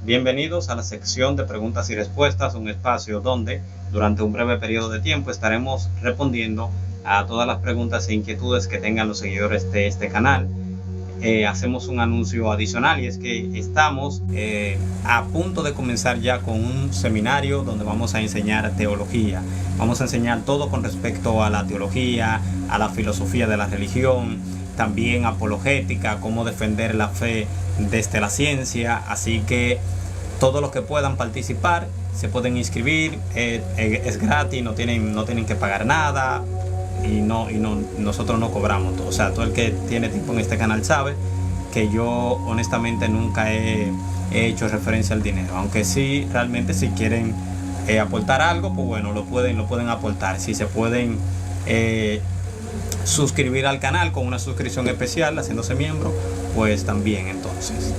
Bienvenidos a la sección de preguntas y respuestas, un espacio donde durante un breve periodo de tiempo estaremos respondiendo a todas las preguntas e inquietudes que tengan los seguidores de este canal. Hacemos un anuncio adicional y es que estamos a punto de comenzar ya con un seminario donde vamos a enseñar teología. Vamos a enseñar todo con respecto a la teología, a la filosofía de la religión, también apologética, cómo defender la fe desde la ciencia. Así que todos los que puedan participar se pueden inscribir, es gratis, no tienen que pagar nada. Nosotros no cobramos todo. O sea, todo el que tiene tiempo en este canal sabe que yo honestamente nunca he hecho referencia al dinero, aunque sí, realmente si quieren aportar algo, pues bueno, lo pueden aportar. Si se pueden suscribir al canal con una suscripción especial haciéndose miembro, pues también. Entonces,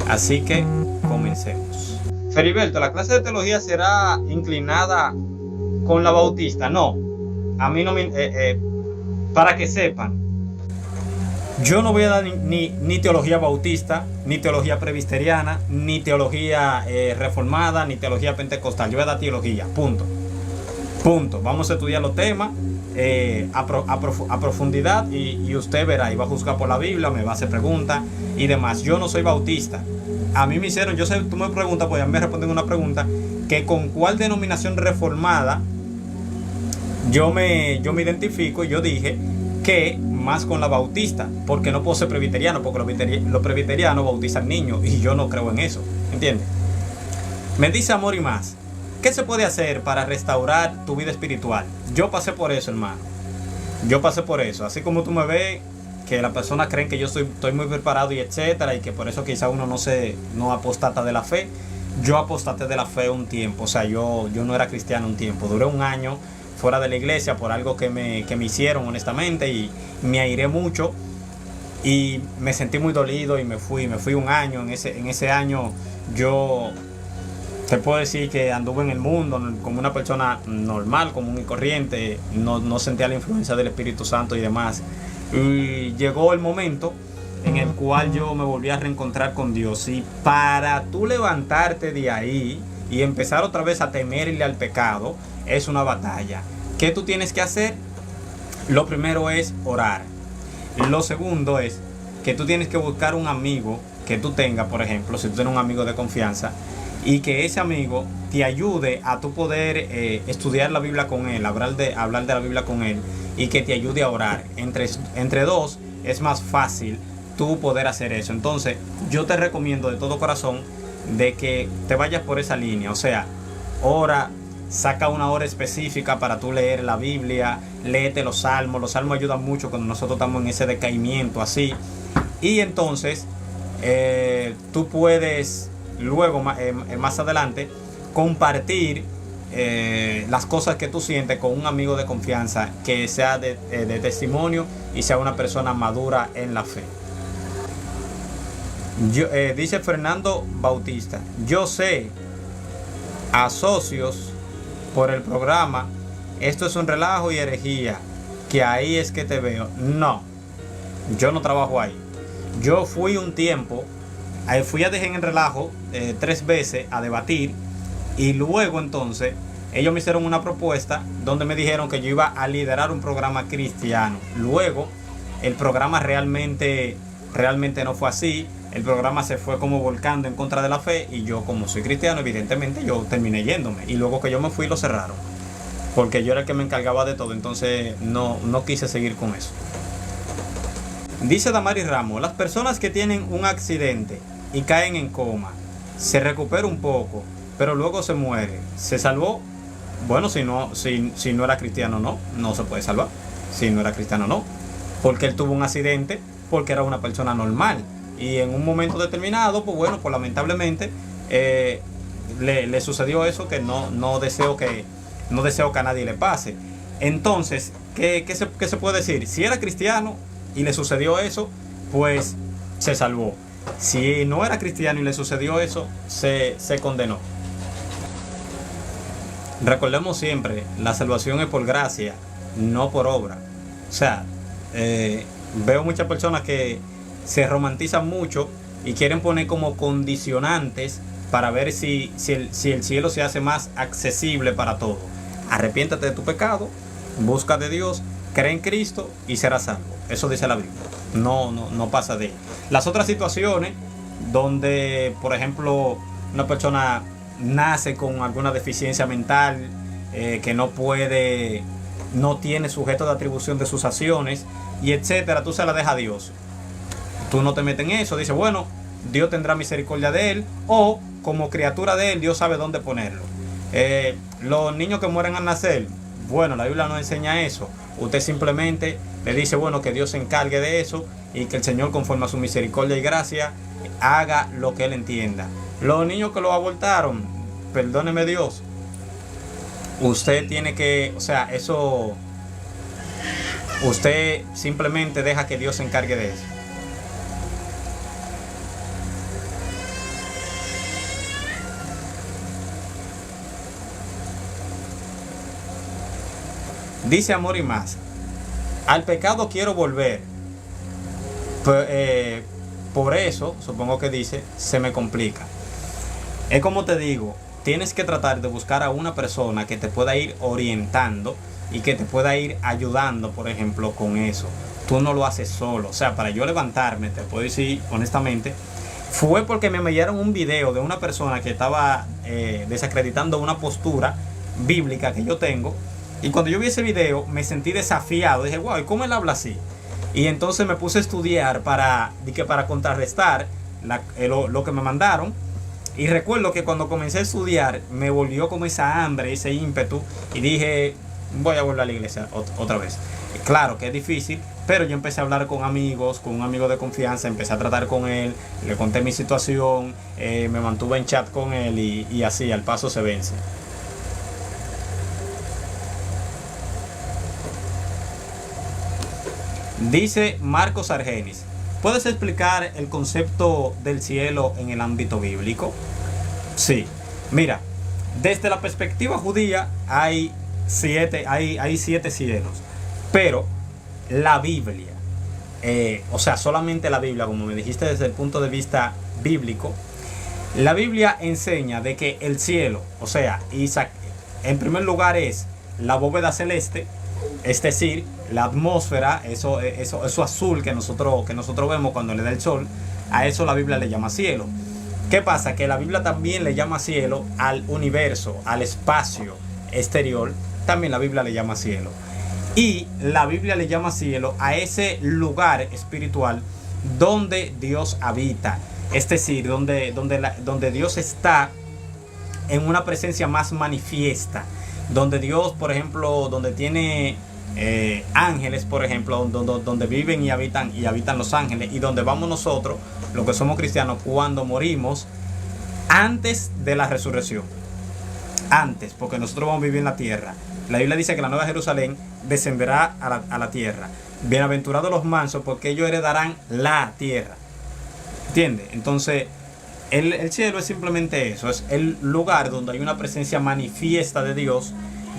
así que comencemos. Feriberto, ¿la clase de teología será inclinada con la bautista? No. A mí no me... para que sepan, yo no voy a dar ni teología bautista, ni teología presbiteriana, ni teología reformada, ni teología pentecostal. Yo voy a dar teología, punto. Vamos a estudiar los temas a profundidad y usted verá y va a juzgar por la Biblia, me va a hacer preguntas y demás. Yo no soy bautista. A mí me hicieron, yo sé, tú me preguntas, pues a mí me responden una pregunta, que con cuál denominación reformada yo me identifico, y yo dije que más con la bautista, porque no puedo ser presbiteriano, porque los presbiterianos bautizan niños y yo no creo en eso, ¿entiendes? Me dice Amor y Más, ¿qué se puede hacer para restaurar tu vida espiritual? Yo pasé por eso, hermano. Yo pasé por eso. Así como tú me ves, que las personas creen que yo estoy muy preparado y etcétera, y que por eso quizá uno no apostata de la fe. Yo apostaté de la fe un tiempo. O sea, yo no era cristiano un tiempo. Duré un año fuera de la iglesia por algo que me hicieron honestamente, y me airé mucho y me sentí muy dolido y me fui un año. En ese año yo te puedo decir que anduve en el mundo como una persona normal, común y corriente. No sentía la influencia del Espíritu Santo y demás, y llegó el momento en el cual yo me volví a reencontrar con Dios. Y para tú levantarte de ahí y empezar otra vez a temerle al pecado, es una batalla. ¿Qué tú tienes que hacer? Lo primero es orar. Lo segundo es que tú tienes que buscar un amigo que tú tengas, por ejemplo, si tú tienes un amigo de confianza, y que ese amigo te ayude a tú poder estudiar la Biblia con él, hablar de la Biblia con él, y que te ayude a orar. Entre dos es más fácil tú poder hacer eso. Entonces yo te recomiendo de todo corazón de que te vayas por esa línea. O sea, ora, saca una hora específica para tú leer la Biblia, léete los salmos. Los salmos ayudan mucho cuando nosotros estamos en ese decaimiento así. Y entonces tú puedes luego más adelante compartir las cosas que tú sientes con un amigo de confianza que sea de testimonio y sea una persona madura en la fe. Dice Fernando Bautista, yo sé a socios por el programa, esto es un relajo y herejía, que ahí es que te veo. No, yo no trabajo ahí. Yo fui un tiempo, fui a dejar en el relajo 3 veces a debatir, y luego entonces ellos me hicieron una propuesta donde me dijeron que yo iba a liderar un programa cristiano. Luego el programa realmente no fue así. El programa se fue como volcando en contra de la fe, y yo, como soy cristiano, evidentemente yo terminé yéndome, y luego que yo me fui lo cerraron porque yo era el que me encargaba de todo. Entonces no quise seguir con eso. Dice Damaris Ramos, las personas que tienen un accidente y caen en coma, se recupera un poco, pero luego se muere, ¿se salvó? Bueno, si no era cristiano, no se puede salvar. Si no era cristiano, no, porque él tuvo un accidente porque era una persona normal, y en un momento determinado, pues bueno, pues lamentablemente le sucedió eso que no deseo que a nadie le pase. Entonces, ¿qué se puede decir? Si era cristiano y le sucedió eso, pues se salvó. Si no era cristiano y le sucedió eso, se condenó. Recordemos siempre, la salvación es por gracia, no por obra. O sea, veo muchas personas que se romantizan mucho y quieren poner como condicionantes para ver si el cielo se hace más accesible para todos. Arrepiéntate de tu pecado, busca de Dios, cree en Cristo y serás salvo. Eso dice la Biblia. No pasa de ahí. Las otras situaciones donde, por ejemplo, una persona nace con alguna deficiencia mental, que no tiene sujeto de atribución de sus acciones, y etcétera, tú se la dejas a Dios. Tú no te metes en eso, dices, bueno, Dios tendrá misericordia de él, o como criatura de él, Dios sabe dónde ponerlo. Los niños que mueren al nacer, bueno, la Biblia no enseña eso. Usted simplemente le dice, bueno, que Dios se encargue de eso y que el Señor, conforme a su misericordia y gracia, haga lo que Él entienda. Los niños que lo abortaron, perdóneme Dios, usted tiene que, o sea, eso, usted simplemente deja que Dios se encargue de eso. Dice Amor y Más, al pecado quiero volver. Por eso, supongo que dice, se me complica. Es como te digo, tienes que tratar de buscar a una persona que te pueda ir orientando y que te pueda ir ayudando, por ejemplo, con eso. Tú no lo haces solo. O sea, para yo levantarme, te puedo decir honestamente, fue porque me enviaron un video de una persona que estaba desacreditando una postura bíblica que yo tengo. Y cuando yo vi ese video me sentí desafiado. Dije, wow, ¿y cómo él habla así? Y entonces me puse a estudiar para contrarrestar lo que me mandaron. Y recuerdo que cuando comencé a estudiar me volvió como esa hambre, ese ímpetu. Y dije, voy a volver a la iglesia otra vez. Claro que es difícil, pero yo empecé a hablar con amigos, con un amigo de confianza. Empecé a tratar con él, le conté mi situación, me mantuve en chat con él y así, al paso se vence. Dice Marcos Argenis, ¿puedes explicar el concepto del cielo en el ámbito bíblico? Sí, mira, desde la perspectiva judía hay siete cielos, pero la Biblia, o sea, solamente la Biblia, como me dijiste desde el punto de vista bíblico, la Biblia enseña de que el cielo, o sea, Isaac, en primer lugar es la bóveda celeste, es decir, la atmósfera, eso azul que nosotros vemos cuando le da el sol, a eso la Biblia le llama cielo. ¿Qué pasa? Que la Biblia también le llama cielo al universo, al espacio exterior, también la Biblia le llama cielo. Y la Biblia le llama cielo a ese lugar espiritual donde Dios habita, es decir, donde Dios está en una presencia más manifiesta, donde Dios, por ejemplo, donde tiene ángeles, por ejemplo, donde viven y habitan los ángeles, y donde vamos nosotros, los que somos cristianos, cuando morimos, antes de la resurrección. Antes, porque nosotros vamos a vivir en la tierra. La Biblia dice que la nueva Jerusalén descenderá a la tierra. Bienaventurados los mansos, porque ellos heredarán la tierra. ¿Entiendes? Entonces, el cielo es simplemente eso, es el lugar donde hay una presencia manifiesta de Dios,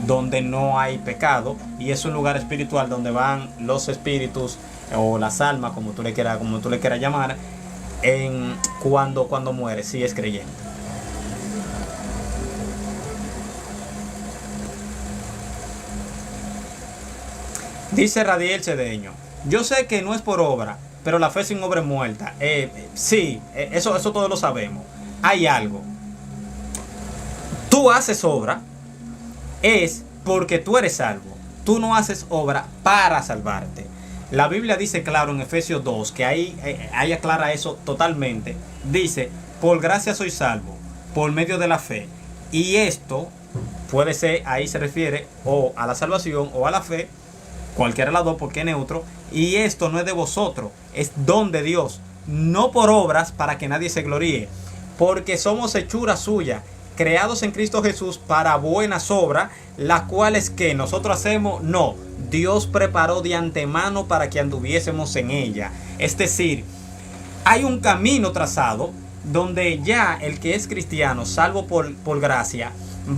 donde no hay pecado, y es un lugar espiritual donde van los espíritus o las almas, como tú le quieras llamar, cuando muere, si es creyente. Dice Radiel Cedeño, yo sé que no es por obra, pero la fe sin obra es muerta. Sí, eso todos lo sabemos. Hay algo. Tú haces obra, es porque tú eres salvo. Tú no haces obra para salvarte. La Biblia dice claro en Efesios 2, que ahí aclara eso totalmente. Dice, por gracia soy salvo, por medio de la fe. Y esto puede ser, ahí se refiere o a la salvación o a la fe, cualquiera de las dos porque es neutro. Y esto no es de vosotros, es don de Dios, no por obras para que nadie se gloríe, porque somos hechura suya, creados en Cristo Jesús para buenas obras, las cuales que nosotros hacemos, no, Dios preparó de antemano para que anduviésemos en ella. Es decir, hay un camino trazado donde ya el que es cristiano, salvo por gracia,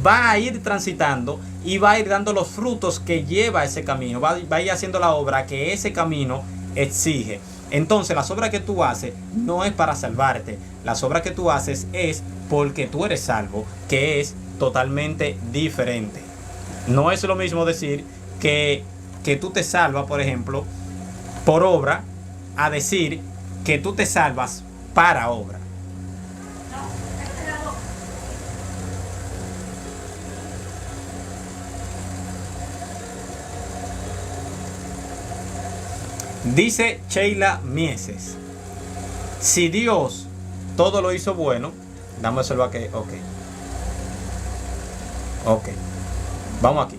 va a ir transitando y va a ir dando los frutos que lleva ese camino, va a ir haciendo la obra que ese camino exige. Entonces las obras que tú haces no es para salvarte, las obras que tú haces es porque tú eres salvo, que es totalmente diferente. No es lo mismo decir que tú te salvas, por ejemplo, por obra, a decir que tú te salvas para obra. Dice Sheila Mieses: si Dios todo lo hizo bueno, dame observar que, ok, vamos aquí.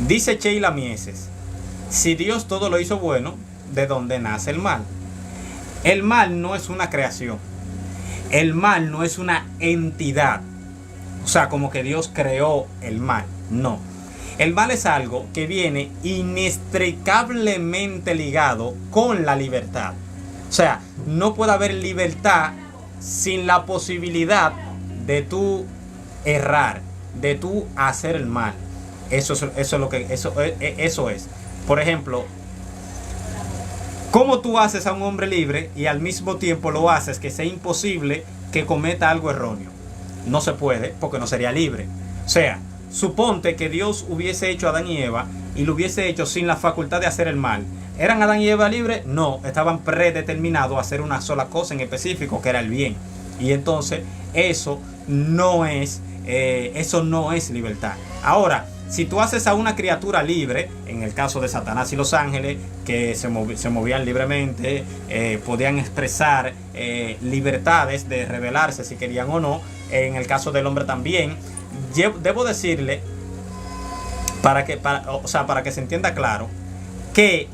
Dice Sheila Mieses: si Dios todo lo hizo bueno, ¿de dónde nace el mal? El mal no es una creación. El mal no es una entidad. O sea, como que Dios creó el mal. No. El mal es algo que viene inextricablemente ligado con la libertad. O sea, no puede haber libertad sin la posibilidad de tú errar, de tú hacer el mal. Eso es. Por ejemplo, ¿cómo tú haces a un hombre libre y al mismo tiempo lo haces que sea imposible que cometa algo erróneo? No se puede, porque no sería libre. O sea, suponte que Dios hubiese hecho a Adán y Eva y lo hubiese hecho sin la facultad de hacer el mal. ¿Eran Adán y Eva libres? No, estaban predeterminados a hacer una sola cosa en específico, que era el bien. Y entonces eso no es libertad. Ahora, si tú haces a una criatura libre, en el caso de Satanás y los ángeles, que se movían libremente, podían expresar libertades de rebelarse si querían o no, en el caso del hombre también, debo decirle, para que se entienda claro, que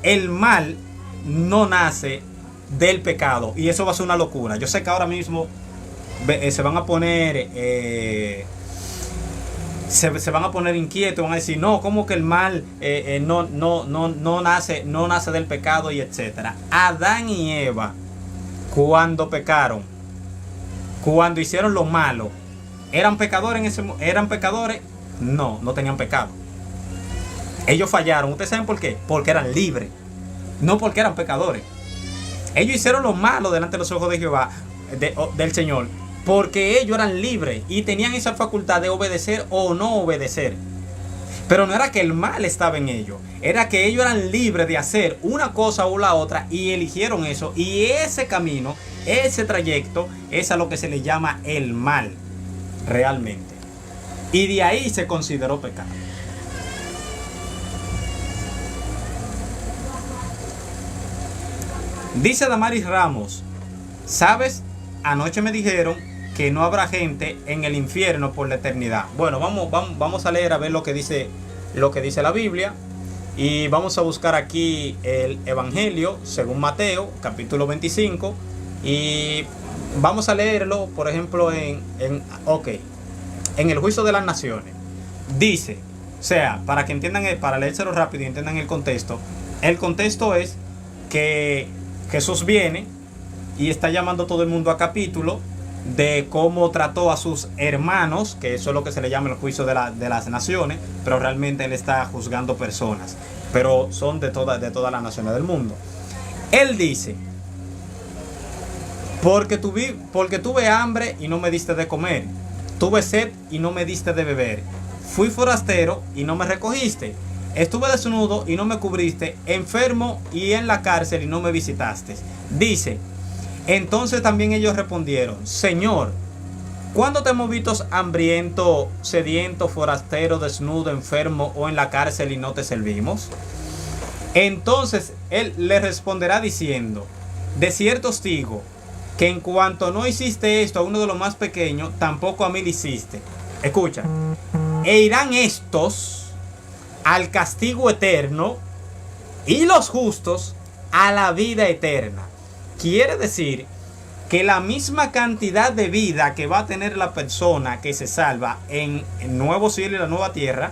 el mal no nace del pecado, y eso va a ser una locura. Yo sé que ahora mismo se van a poner se van a poner inquietos, van a decir, no, ¿cómo que el mal no nace del pecado y etcétera? Adán y Eva, cuando pecaron, cuando hicieron lo malo, ¿eran pecadores eran pecadores? No tenían pecado. Ellos fallaron. ¿Ustedes saben por qué? Porque eran libres, no porque eran pecadores. Ellos hicieron lo malo delante de los ojos de Jehová, del Señor, porque ellos eran libres y tenían esa facultad de obedecer o no obedecer. Pero no era que el mal estaba en ellos, era que ellos eran libres de hacer una cosa o la otra y eligieron eso. Y ese camino, ese trayecto, es a lo que se le llama el mal, realmente. Y de ahí se consideró pecado. Dice Damaris Ramos: ¿sabes? Anoche me dijeron que no habrá gente en el infierno por la eternidad. Bueno, vamos a leer a ver lo que dice la Biblia. Y vamos a buscar aquí el Evangelio según Mateo, capítulo 25. Y vamos a leerlo, por ejemplo, en el juicio de las naciones. Dice, o sea, para que entiendan, para leérselo rápido y entiendan el contexto. El contexto es que Jesús viene y está llamando a todo el mundo a capítulo de cómo trató a sus hermanos, que eso es lo que se le llama el juicio de las naciones, pero realmente él está juzgando personas, pero son de todas las naciones del mundo. Él dice: porque tuve hambre y no me diste de comer, tuve sed y no me diste de beber, fui forastero y no me recogiste, estuve desnudo y no me cubriste, enfermo y en la cárcel y no me visitaste. Dice: entonces también ellos respondieron: Señor, ¿cuándo te hemos visto hambriento, sediento, forastero, desnudo, enfermo o en la cárcel y no te servimos? Entonces él le responderá diciendo: de cierto os digo, que en cuanto no hiciste esto a uno de los más pequeños, tampoco a mí lo hiciste. Escucha: e irán estos al castigo eterno y los justos a la vida eterna. Quiere decir que la misma cantidad de vida que va a tener la persona que se salva en el nuevo cielo y la nueva tierra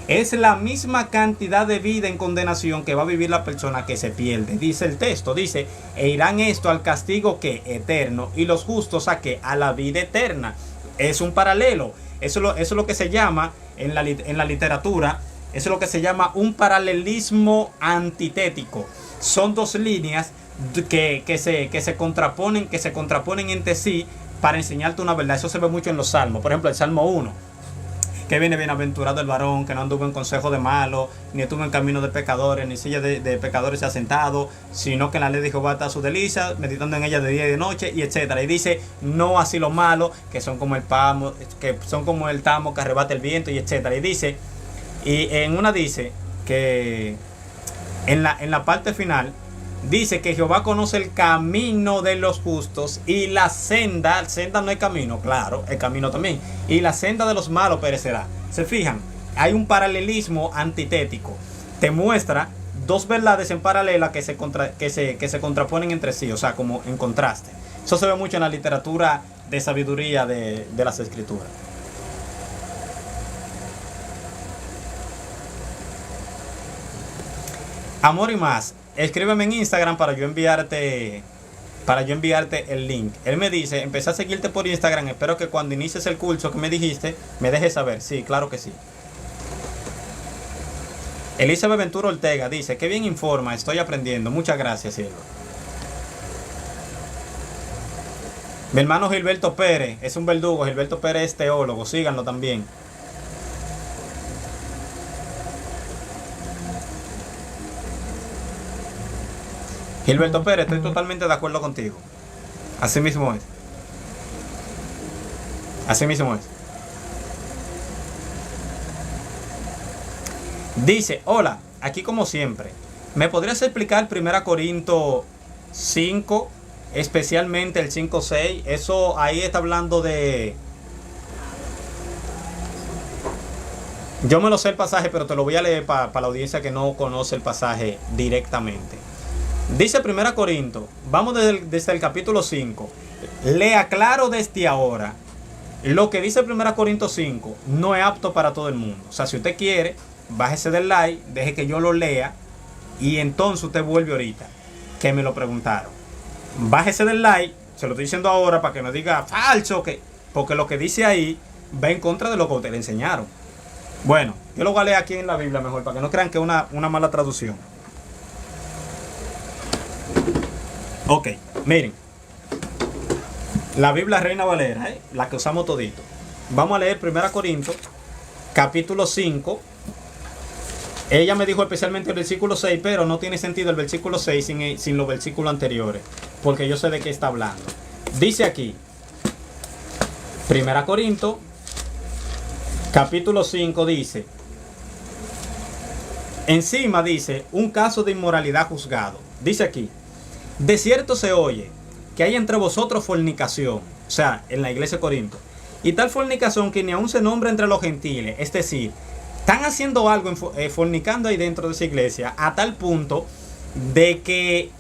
es la misma cantidad de vida en condenación que va a vivir la persona que se pierde. Dice el texto, dice: e irán esto al castigo que eterno y los justos a que a la vida eterna. Es un paralelo. Eso es lo que se llama en la literatura, eso es lo que se llama un paralelismo antitético. Son dos líneas que se contraponen entre sí para enseñarte una verdad. Eso se ve mucho en los salmos. Por ejemplo, el Salmo 1, que viene bienaventurado el varón, que no anduvo en consejo de malos, ni estuvo en camino de pecadores, ni silla de pecadores se ha sentado, sino que en la ley de Jehová está su delicia, meditando en ella de día y de noche, y etcétera. Y dice, no así los malos, que son como el tamo que arrebata el viento, y etcétera. Y dice, y en una dice que en la parte final dice que Jehová conoce el camino de los justos y la senda no es camino, claro, el camino también, y la senda de los malos perecerá. Se fijan, hay un paralelismo antitético, te muestra dos verdades en paralela que se contraponen entre sí, o sea, como en contraste. Eso se ve mucho en la literatura de sabiduría de las escrituras. Amor y más, escríbeme en Instagram para yo enviarte el link. Él me dice, empecé a seguirte por Instagram, espero que cuando inicies el curso que me dijiste, me dejes saber. Sí, claro que sí. Elizabeth Ventura Ortega dice, qué bien informa, estoy aprendiendo. Muchas gracias, cielo. Mi hermano Gilberto Pérez es un verdugo. Gilberto Pérez es teólogo, síganlo también. Gilberto Pérez, estoy totalmente de acuerdo contigo. Así mismo es. Así mismo es. Dice, hola, aquí como siempre. ¿Me podrías explicar 1 Corintios 5, especialmente el 5:6? Eso ahí está hablando de... Yo me lo sé el pasaje, pero te lo voy a leer para la audiencia que no conoce el pasaje directamente. Dice 1 Corintios, vamos desde el capítulo 5. Le aclaro desde ahora, lo que dice 1 Corintios 5 no es apto para todo el mundo. O sea, si usted quiere, bájese del like, deje que yo lo lea y entonces usted vuelve ahorita, que me lo preguntaron. Bájese del like, se lo estoy diciendo ahora para que no diga falso, porque lo que dice ahí va en contra de lo que ustedes le enseñaron. Bueno, yo lo voy a leer aquí en la Biblia mejor, para que no crean que es una mala traducción. Ok, miren. La Biblia Reina Valera, la que usamos todito. Vamos a leer 1 Corintios, capítulo 5. Ella me dijo especialmente el versículo 6, pero no tiene sentido el versículo 6 sin los versículos anteriores, porque yo sé de qué está hablando. Dice aquí, 1 Corintios, capítulo 5 dice, encima dice, un caso de inmoralidad juzgado. Dice aquí, de cierto se oye que hay entre vosotros fornicación, o sea, en la iglesia de Corinto, y tal fornicación que ni aún se nombra entre los gentiles, es decir, están haciendo algo, fornicando ahí dentro de esa iglesia, a tal punto de que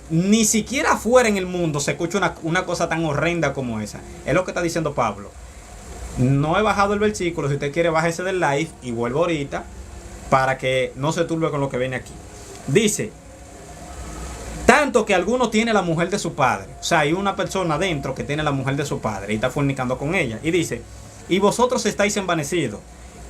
ni siquiera afuera en el mundo se escucha una cosa tan horrenda como esa. Es lo que está diciendo Pablo. No he bajado el versículo, si usted quiere bájese del live y vuelvo ahorita para que no se turbe con lo que viene aquí. Dice, tanto que alguno tiene la mujer de su padre. O sea, hay una persona dentro que tiene la mujer de su padre y está fornicando con ella. Y dice, y vosotros estáis envanecidos.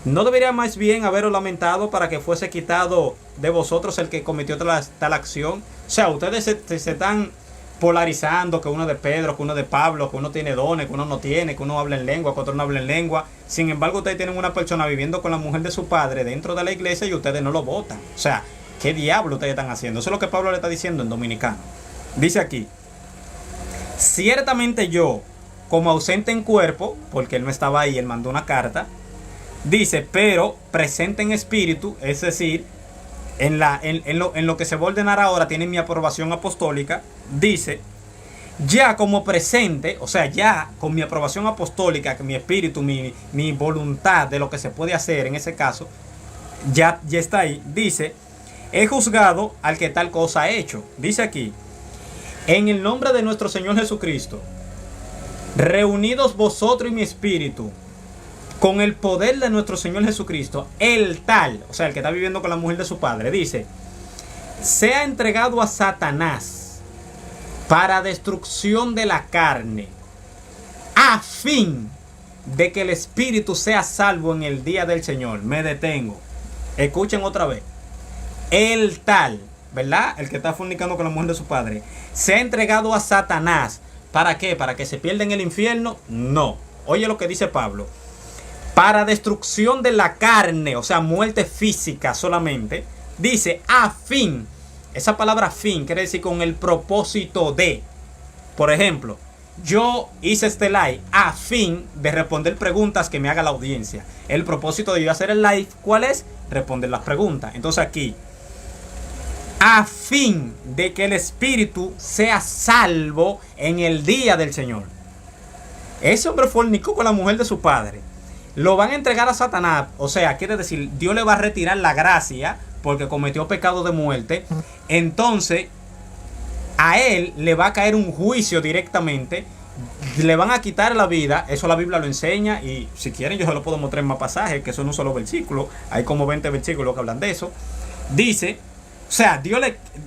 ¿No debería más bien haberos lamentado para que fuese quitado de vosotros el que cometió tal acción? O sea, ustedes se están polarizando, que uno es de Pedro, que uno es de Pablo, que uno tiene dones, que uno no tiene, que uno habla en lengua, que otro no habla en lengua. Sin embargo, ustedes tienen una persona viviendo con la mujer de su padre dentro de la iglesia y ustedes no lo votan. O sea, ¿qué diablo ustedes están haciendo? Eso es lo que Pablo le está diciendo en dominicano. Dice aquí, ciertamente yo, como ausente en cuerpo, porque él no estaba ahí, él mandó una carta, dice, pero presente en espíritu, es decir, en lo que se va a ordenar ahora tiene mi aprobación apostólica. Dice, ya como presente, o sea, ya con mi aprobación apostólica, que mi espíritu, mi voluntad de lo que se puede hacer en ese caso, ya está ahí. Dice, he juzgado al que tal cosa ha hecho. Dice aquí, en el nombre de nuestro Señor Jesucristo, reunidos vosotros y mi espíritu, con el poder de nuestro Señor Jesucristo, el tal, o sea, el que está viviendo con la mujer de su padre, dice, sea entregado a Satanás para destrucción de la carne, a fin de que el espíritu sea salvo en el día del Señor. Me detengo. Escuchen otra vez. El tal, ¿verdad? El que está fornicando con la mujer de su padre, se ha entregado a Satanás. ¿Para qué? ¿Para que se pierda en el infierno? No. Oye lo que dice Pablo. Para destrucción de la carne, o sea, muerte física solamente. Dice, a fin. Esa palabra fin quiere decir con el propósito de. Por ejemplo, yo hice este live a fin de responder preguntas que me haga la audiencia. El propósito de yo hacer el live, ¿cuál es? Responder las preguntas. Entonces aquí, a fin de que el espíritu sea salvo en el día del Señor. Ese hombre fornicó con la mujer de su padre. Lo van a entregar a Satanás. O sea, quiere decir, Dios le va a retirar la gracia porque cometió pecado de muerte. Entonces, a él le va a caer un juicio directamente. Le van a quitar la vida. Eso la Biblia lo enseña. Y si quieren yo se lo puedo mostrar en más pasajes, que son un solo versículo. Hay como 20 versículos que hablan de eso. Dice, o sea, Dios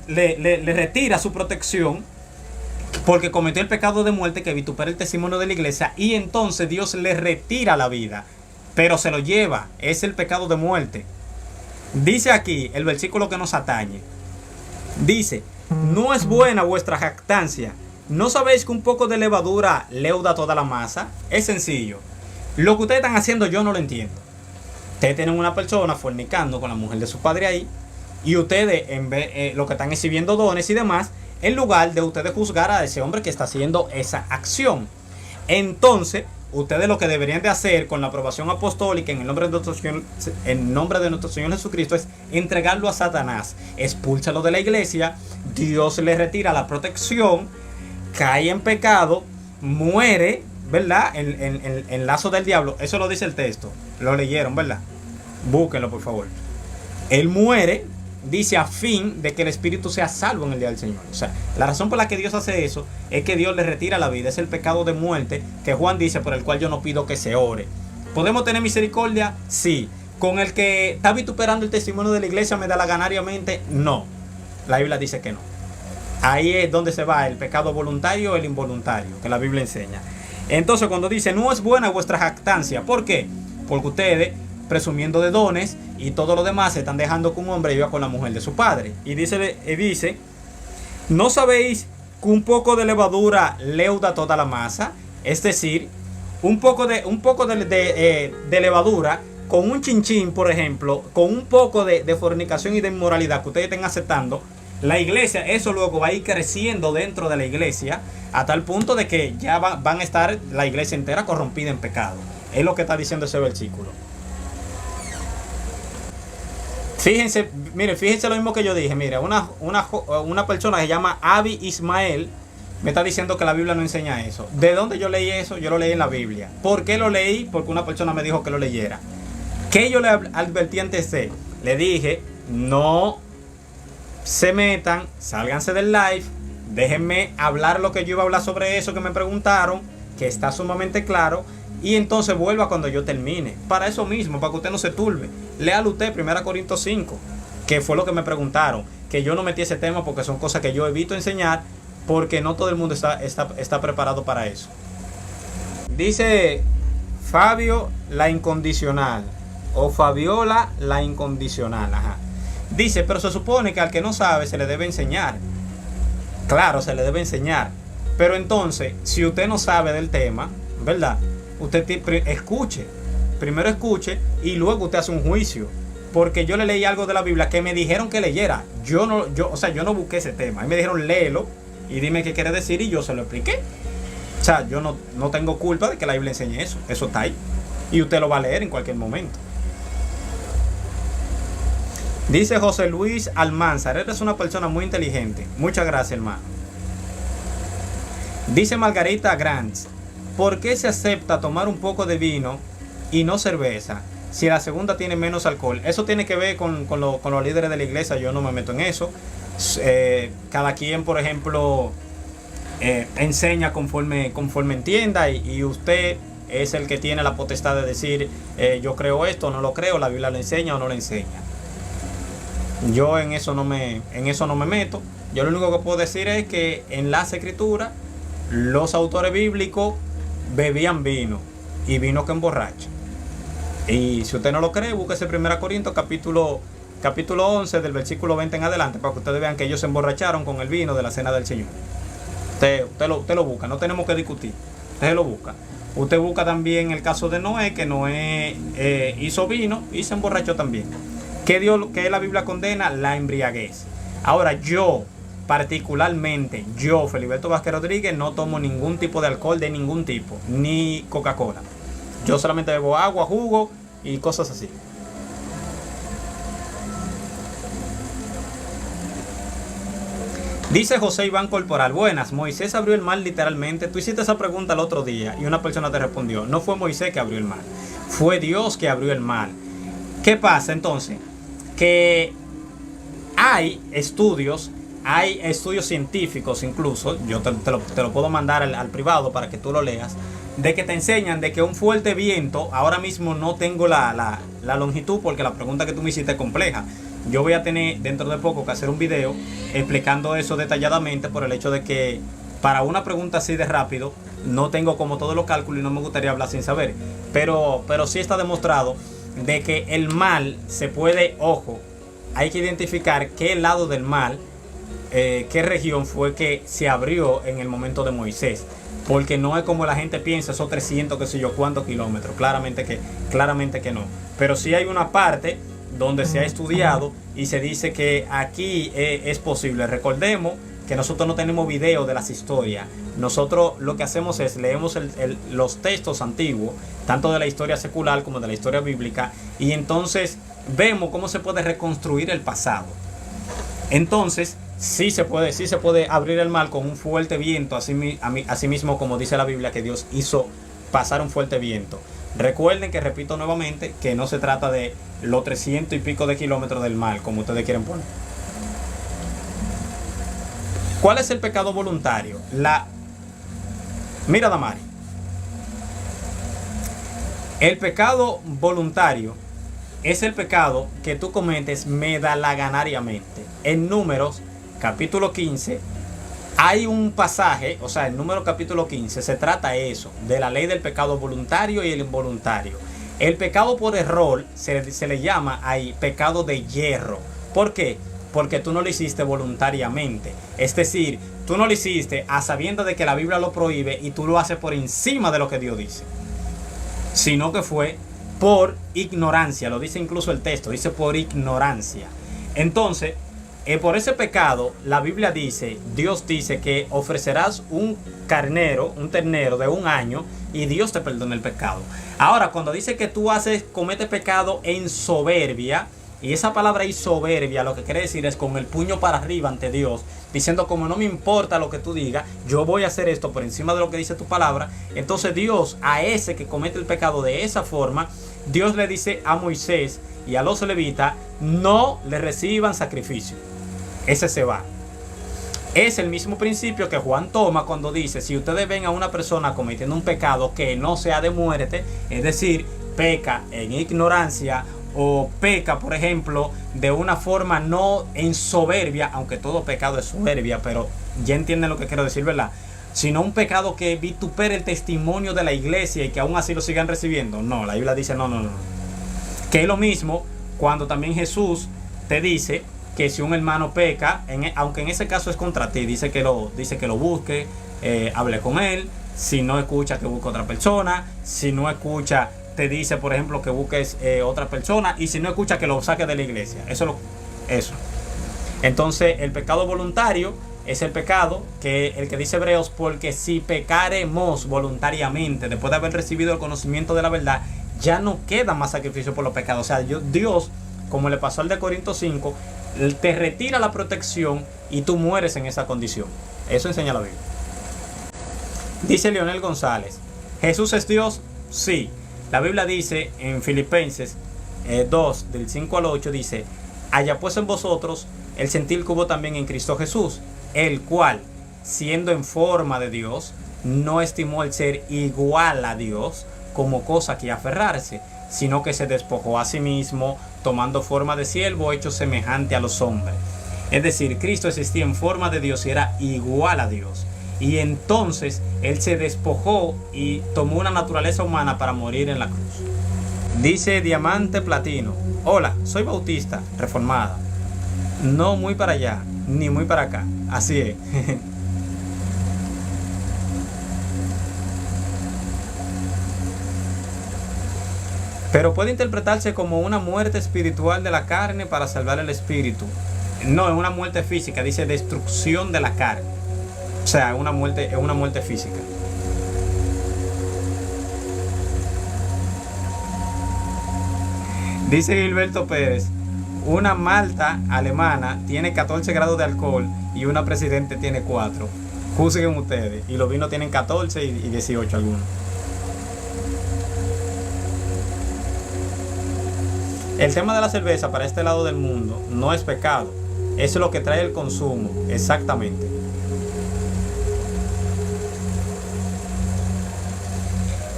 le retira su protección porque cometió el pecado de muerte, que vitupera el testimonio de la iglesia. Y entonces Dios le retira la vida, pero se lo lleva. Es el pecado de muerte. Dice aquí el versículo que nos atañe. Dice, no es buena vuestra jactancia. ¿No sabéis que un poco de levadura leuda toda la masa? Es sencillo. Lo que ustedes están haciendo yo no lo entiendo. Ustedes tienen una persona fornicando con la mujer de su padre ahí, y ustedes en vez, lo que están exhibiendo dones y demás, en lugar de ustedes juzgar a ese hombre que está haciendo esa acción. Entonces, ustedes lo que deberían de hacer con la aprobación apostólica en el nombre de nuestro Señor Jesucristo es entregarlo a Satanás. Expúlsalo de la iglesia. Dios le retira la protección. Cae en pecado. Muere, ¿verdad? En lazo del diablo. Eso lo dice el texto. Lo leyeron, ¿verdad? Búsquenlo, por favor. Él muere. Dice a fin de que el espíritu sea salvo en el día del Señor. O sea, la razón por la que Dios hace eso es que Dios le retira la vida. Es el pecado de muerte que Juan dice, por el cual yo no pido que se ore. ¿Podemos tener misericordia? Sí. ¿Con el que está vituperando el testimonio de la iglesia me da la ganariamente? No. La Biblia dice que no. Ahí es donde se va el pecado voluntario o el involuntario, que la Biblia enseña. Entonces cuando dice, no es buena vuestra jactancia. ¿Por qué? Porque ustedes, presumiendo de dones y todo lo demás, se están dejando que un hombre viva con la mujer de su padre. Y dice, ¿no sabéis que un poco de levadura leuda toda la masa? Es decir, un poco de levadura con un chinchín, por ejemplo, con un poco de fornicación y de inmoralidad que ustedes estén aceptando, la iglesia, eso luego va a ir creciendo dentro de la iglesia a tal punto de que ya van a estar la iglesia entera corrompida en pecado. Es lo que está diciendo ese versículo. Fíjense, miren, fíjense lo mismo que yo dije. Mira, una persona que se llama Abi Ismael me está diciendo que la Biblia no enseña eso. ¿De dónde yo leí eso? Yo lo leí en la Biblia. ¿Por qué lo leí? Porque una persona me dijo que lo leyera. ¿Qué yo le advertí antes de? Le dije, no se metan, sálganse del live, déjenme hablar lo que yo iba a hablar sobre eso que me preguntaron, que está sumamente claro. Y entonces vuelva cuando yo termine. Para eso mismo, para que usted no se turbe. Léalo usted 1 Corintios 5, que fue lo que me preguntaron. Que yo no metí ese tema porque son cosas que yo evito enseñar, porque no todo el mundo está preparado para eso. Dice Fabio la incondicional, o Fabiola la incondicional. Ajá. Dice, pero se supone que al que no sabe se le debe enseñar. Claro, se le debe enseñar. Pero entonces, si usted no sabe del tema, ¿verdad? Usted escuche, primero escuche y luego usted hace un juicio. Porque yo le leí algo de la Biblia que me dijeron que leyera. Yo no busqué ese tema. A mí me dijeron léelo y dime qué quiere decir y yo se lo expliqué. O sea, yo no tengo culpa de que la Biblia enseñe eso. Eso está ahí. Y usted lo va a leer en cualquier momento. Dice José Luis Almanzar, eres una persona muy inteligente. Muchas gracias, hermano. Dice Margarita Grants, ¿por qué se acepta tomar un poco de vino y no cerveza si la segunda tiene menos alcohol? Eso tiene que ver con los líderes de la iglesia. Yo no me meto en eso. Cada quien, por ejemplo, enseña conforme entienda, y usted es el que tiene la potestad de decir yo creo esto o no lo creo, la Biblia lo enseña o no lo enseña. Yo en eso no me meto. Yo lo único que puedo decir es que en las escrituras los autores bíblicos bebían vino, y vino que emborracha. Y si usted no lo cree, búsquese 1 Corintios capítulo capítulo 11, del versículo 20 en adelante, para que ustedes vean que ellos se emborracharon con el vino de la cena del Señor. Usted lo busca, no tenemos que discutir. Usted lo busca. Usted busca también el caso de Noé, que Noé hizo vino y se emborrachó también. ¿Qué la Biblia condena? La embriaguez. Ahora particularmente, Feliberto Vázquez Rodríguez, no tomo ningún tipo de alcohol de ningún tipo, ni Coca-Cola. Yo solamente bebo agua, jugo y cosas así. Dice José Iván Corporal: buenas, Moisés abrió el mar literalmente. Tú hiciste esa pregunta el otro día y una persona te respondió: no fue Moisés que abrió el mar, fue Dios que abrió el mar. ¿Qué pasa entonces? Que hay estudios científicos incluso, yo te lo puedo mandar al privado para que tú lo leas, de que te enseñan de que un fuerte viento, ahora mismo no tengo la longitud porque la pregunta que tú me hiciste es compleja. Yo voy a tener dentro de poco que hacer un video explicando eso detalladamente, por el hecho de que para una pregunta así de rápido no tengo como todos los cálculos y no me gustaría hablar sin saber. Pero sí está demostrado de que el mal se puede, ojo, hay que identificar qué lado del mal, qué región fue que se abrió en el momento de Moisés. Porque no es como la gente piensa, esos 300 qué sé yo cuántos kilómetros. Claramente que no. Pero sí hay una parte donde se ha estudiado y se dice que aquí es posible. Recordemos que nosotros no tenemos video de las historias. Nosotros lo que hacemos es leemos los textos antiguos, tanto de la historia secular como de la historia bíblica, y entonces vemos cómo se puede reconstruir el pasado. Entonces sí se puede abrir el mar con un fuerte viento, así mismo como dice la Biblia que Dios hizo pasar un fuerte viento. Recuerden que, repito nuevamente, que no se trata de los 300 y pico de kilómetros del mar, como ustedes quieren poner. ¿Cuál es el pecado voluntario? Mira, Damari. El pecado voluntario es el pecado que tú cometes medalaganariamente. En Números, capítulo 15, hay un pasaje, o sea, en Números capítulo 15 se trata eso, de la ley del pecado voluntario y el involuntario. El pecado por error se le llama ahí pecado de hierro. ¿Por qué? Porque tú no lo hiciste voluntariamente. Es decir, tú no lo hiciste a sabiendas de que la Biblia lo prohíbe y tú lo haces por encima de lo que Dios dice. Sino que fue por ignorancia. Lo dice incluso el texto, dice por ignorancia. Entonces, por ese pecado, la Biblia dice, Dios dice que ofrecerás un ternero de un año y Dios te perdona el pecado. Ahora, cuando dice que tú cometes pecado en soberbia, y esa palabra ahí, soberbia, lo que quiere decir es con el puño para arriba ante Dios, diciendo como no me importa lo que tú digas, yo voy a hacer esto por encima de lo que dice tu palabra. Entonces Dios, a ese que comete el pecado de esa forma, Dios le dice a Moisés y a los levitas, no le reciban sacrificio. Ese se va. Es el mismo principio que Juan toma cuando dice, si ustedes ven a una persona cometiendo un pecado que no sea de muerte, es decir, peca en ignorancia o peca, por ejemplo, de una forma no en soberbia, aunque todo pecado es soberbia, pero ya entienden lo que quiero decir, ¿verdad? Sino un pecado que vitupera el testimonio de la iglesia y que aún así lo sigan recibiendo. No, la Biblia dice no. Que es lo mismo cuando también Jesús te dice que si un hermano peca, aunque en ese caso es contra ti, dice que lo busque, hable con él. Si no escucha, que busque otra persona. Si no escucha, te dice, por ejemplo, que busques otra persona. Y si no escucha, que lo saque de la iglesia. Eso. Entonces, el pecado voluntario es el pecado que el que dice Hebreos, porque si pecaremos voluntariamente, después de haber recibido el conocimiento de la verdad, ya no queda más sacrificio por los pecados. O sea, Dios, como le pasó al de Corintios 5, te retira la protección y tú mueres en esa condición. Eso enseña la Biblia. Dice Leonel González, ¿Jesús es Dios? Sí. La Biblia dice en Filipenses 2, del 5 al 8, dice, haya pues en vosotros el sentir que hubo también en Cristo Jesús, el cual, siendo en forma de Dios, no estimó el ser igual a Dios como cosa que aferrarse, sino que se despojó a sí mismo, tomando forma de siervo, hecho semejante a los hombres. Es decir, Cristo existía en forma de Dios y era igual a Dios. Y entonces Él se despojó y tomó una naturaleza humana para morir en la cruz. Dice Diamante Platino. Hola, soy bautista, reformada. No muy para allá, ni muy para acá. Así es. Pero puede interpretarse como una muerte espiritual de la carne para salvar el espíritu. No, es una muerte física, dice destrucción de la carne. O sea, es una muerte física. Dice Gilberto Pérez, una malta alemana tiene 14 grados de alcohol y una presidente tiene 4. Juzguen ustedes. Y los vinos tienen 14 y 18 algunos. El tema de la cerveza para este lado del mundo no es pecado. Eso es lo que trae el consumo, exactamente.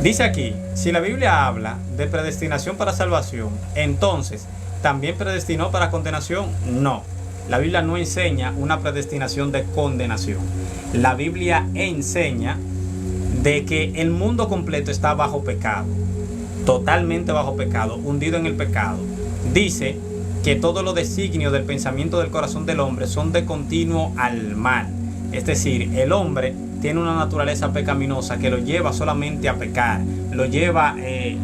Dice aquí, si la Biblia habla de predestinación para salvación, entonces, ¿también predestinó para condenación? No. La Biblia no enseña una predestinación de condenación. La Biblia enseña de que el mundo completo está bajo pecado. Totalmente bajo pecado, hundido en el pecado. Dice que todos los designios del pensamiento del corazón del hombre son de continuo al mal. Es decir, el hombre tiene una naturaleza pecaminosa que lo lleva solamente a pecar, lo lleva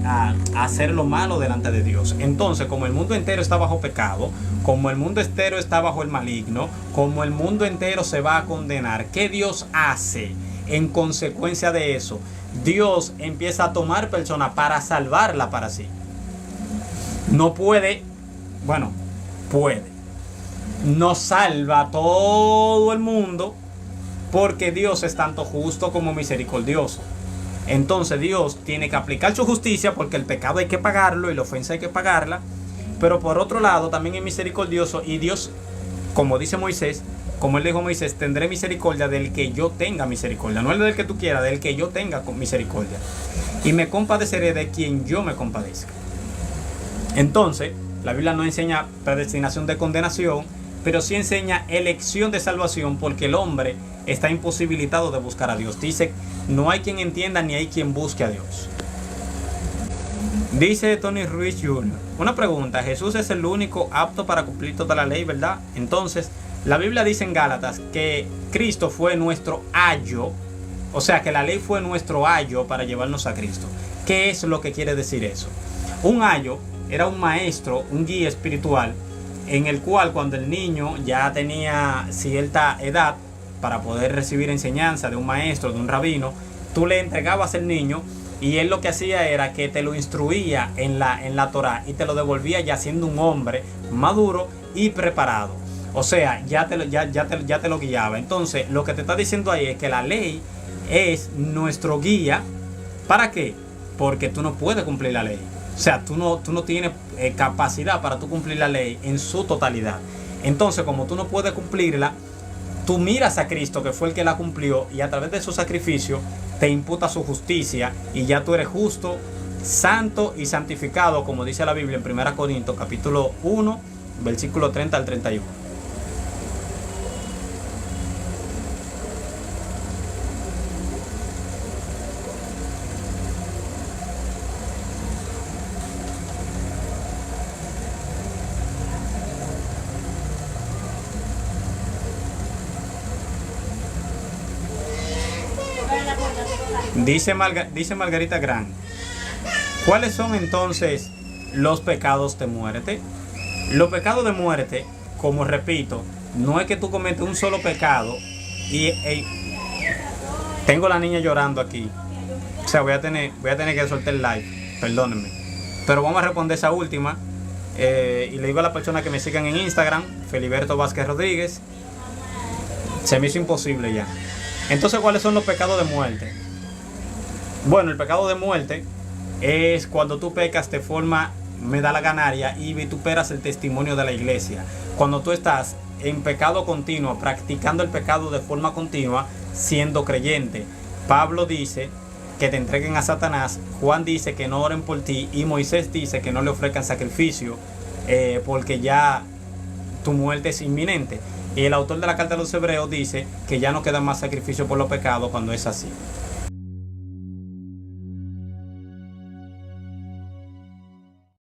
a hacer lo malo delante de Dios. Entonces, como el mundo entero está bajo pecado, como el mundo entero está bajo el maligno, como el mundo entero se va a condenar, ¿qué Dios hace en consecuencia de eso? Dios empieza a tomar personas para salvarla para sí. No puede, bueno, puede. No salva a todo el mundo porque Dios es tanto justo como misericordioso. Entonces Dios tiene que aplicar su justicia porque el pecado hay que pagarlo y la ofensa hay que pagarla. Pero por otro lado también es misericordioso y Dios, como dice Moisés, como él dijo a Moisés, tendré misericordia del que yo tenga misericordia. No el del que tú quieras, del que yo tenga misericordia. Y me compadeceré de quien yo me compadezca. Entonces, la Biblia no enseña predestinación de condenación, pero sí enseña elección de salvación porque el hombre está imposibilitado de buscar a Dios. Dice, no hay quien entienda ni hay quien busque a Dios. Dice Tony Ruiz Jr. Una pregunta, Jesús es el único apto para cumplir toda la ley, ¿verdad? Entonces, la Biblia dice en Gálatas que Cristo fue nuestro ayo, o sea que la ley fue nuestro ayo para llevarnos a Cristo. ¿Qué es lo que quiere decir eso? Un ayo era un maestro, un guía espiritual, en el cual cuando el niño ya tenía cierta edad para poder recibir enseñanza de un maestro, de un rabino, tú le entregabas el niño y él lo que hacía era que te lo instruía en la Torá y te lo devolvía ya siendo un hombre maduro y preparado. O sea, ya te lo guiaba. Entonces, lo que te está diciendo ahí es que la ley es nuestro guía. ¿Para qué? Porque tú no puedes cumplir la ley. O sea, tú no tienes capacidad para tú cumplir la ley en su totalidad. Entonces, como tú no puedes cumplirla, tú miras a Cristo, que fue el que la cumplió, y a través de su sacrificio te imputa su justicia, y ya tú eres justo, santo y santificado, como dice la Biblia en 1 Corintios, capítulo 1, versículo 30 al 31. Dice Margarita Gran, ¿cuáles son entonces los pecados de muerte? Los pecados de muerte, como repito, no es que tú cometes un solo pecado y tengo la niña llorando aquí. O sea, voy a tener que soltar el live, perdónenme. Pero vamos a responder esa última. Y le digo a las personas que me sigan en Instagram, Feliberto Vázquez Rodríguez. Se me hizo imposible ya. Entonces, ¿cuáles son los pecados de muerte? Bueno, el pecado de muerte es cuando tú pecas de forma medalaganaria y vituperas el testimonio de la iglesia. Cuando tú estás en pecado continuo, practicando el pecado de forma continua, siendo creyente. Pablo dice que te entreguen a Satanás, Juan dice que no oren por ti y Moisés dice que no le ofrezcan sacrificio porque ya tu muerte es inminente. Y el autor de la carta de los Hebreos dice que ya no queda más sacrificio por los pecados cuando es así.